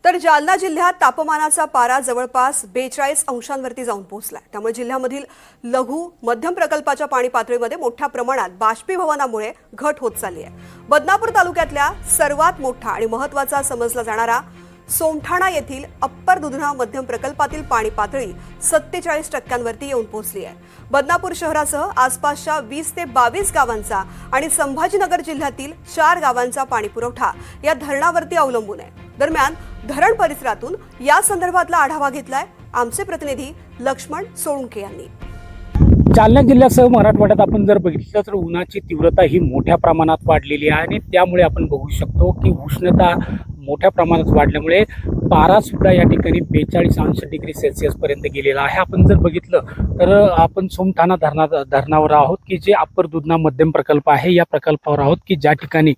तर जालना जिल्ह्यात तापमानाचा पारा जवळपास 42 अंशांवरती जाऊन पोहोचलाय। त्यामुळे जिल्ह्यामधील लघु मध्यम प्रकल्पाच्या पाणी पातळीमध्ये मोठ्या प्रमाणात बाष्पीभवनामुळे घट होत चालली आहे। बदनापूर तालुक्यातल्या सर्वात मोठा आणि महत्त्वाचा समजला जाणारा सोमठाणा येथील अप्पर दुधना मध्यम प्रकल्पातील पाणी पातळी 47% येऊन पोहोचली आहे। बदनापूर शहरासह आसपासच्या 20 ते 22 गावांचा आणि संभाजीनगर जिल्ह्यातील 4 गावांचा पाणी पुरवठा या धरणावरती अवलंबून आहे। दरम्यान धरण परिसरातून या संदर्भातला आढावा घेतलाय आमचे प्रतिनिधी लक्ष्मण सोळुंके यांनी। जालना जिल्ह्यासह मराठवाड्यात आपण जर बघितलं तर उन्हाची तीव्रता ही मोठ्या प्रमाणात वाढलेली आहे आणि त्यामुळे आपण बघू शकतो की उष्णता मोठ्या प्रमाणात वाढल्यामुळे पारा सुद्धा या ठिकाणी 42 अंश डिग्री सेल्सिअस पर्यंत गेलेला आहे। आपण जर बघितलं तर आपण सोमठाणा धरणावर आहोत की जे अप्पर दुधना मध्यम प्रकल्प आहे या प्रकल्पावर आहोत की ज्या ठिकाणी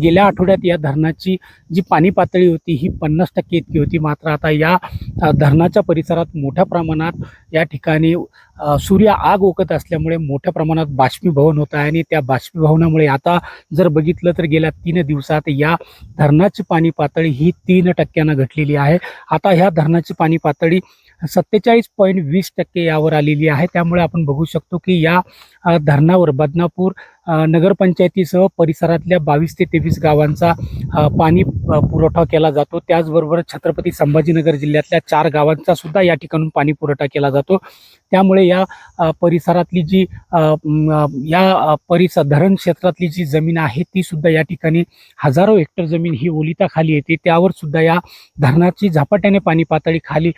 गेल्या आठवड्यात या धरणाची जी पाणी पातळी होती ही 50% इतकी होती। मात्र आता या धरणाच्या परिसरात मोठ्या प्रमाणात या ठिकाणी सूर्य आग ओकत असल्यामुळे मोठ्या प्रमाणात बाष्पीभवन होत आहे आणि त्या बाष्पीभवनामुळे आता जर बघितलं तर गेल्या 3 दिवसात या धरणाची पाणी पातळी ही 3% घटलेली आहे। आता ह्या धरणाची पाणी पातळी 47.20% यावर आलेली आहे। त्यामुळे आपण बघू शकतो की या धरणावर बदनापूर नगरपंचायतीसह परिसरातल्या 22 ते 23 गावांचा पाणी पुरवठा केला जातो। त्याचबरोबर छत्रपती संभाजीनगर जिल्ह्यातल्या 4 गावांचा सुद्धा या ठिकाणून पाणी पुरवठा केला जातो। त्यामुळे या परिसरातली जी धरण क्षेत्रातली जी जमीन आहे ती सुद्धा या ठिकाणी हजारो हेक्टर जमीन ही ओलिताखाली येते। त्यावर सुद्धा या धरणाची झपाट्याने पाणी पातळी खाली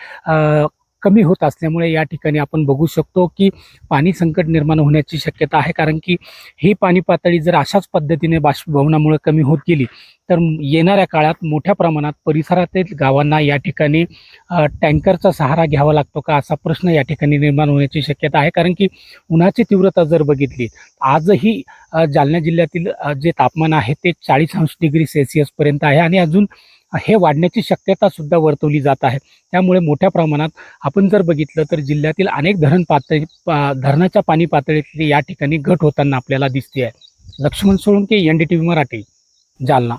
कमी होत असल्यामुळे या ठिकाणी आपण बघू शकतो की पाणी संकट निर्माण होण्याची शक्यता आहे। कारण की ही पाणी पातळी जर अशाच पद्धतीने बाष्पीभवनामुळे कमी होत गेली तर येणाऱ्या काळात मोठ्या प्रमाणात परिसरातील गावांना या ठिकाणी टँकरचा सहारा घ्यावा लागतो का असा प्रश्न या ठिकाणी निर्माण होण्याची शक्यता आहे। कारण की उन्हाची तीव्रता जर बघितली आजही जालना जिल्ह्यातील जे तापमान आहे ते 40 अंश डिग्री सेल्सिअस पर्यंत आहे आणि अजून हे वाढण्याची शक्यता सुद्धा वर्तवली जात आहे। त्यामुळे मोठ्या प्रमाणात आपण जर बघितलं तर जिल्ह्यातील अनेक धरणाच्या पाणी पातळीतली या ठिकाणी घट होताना आपल्याला दिसते आहे। लक्ष्मण सोळुंके, NDTV मराठी, जालना।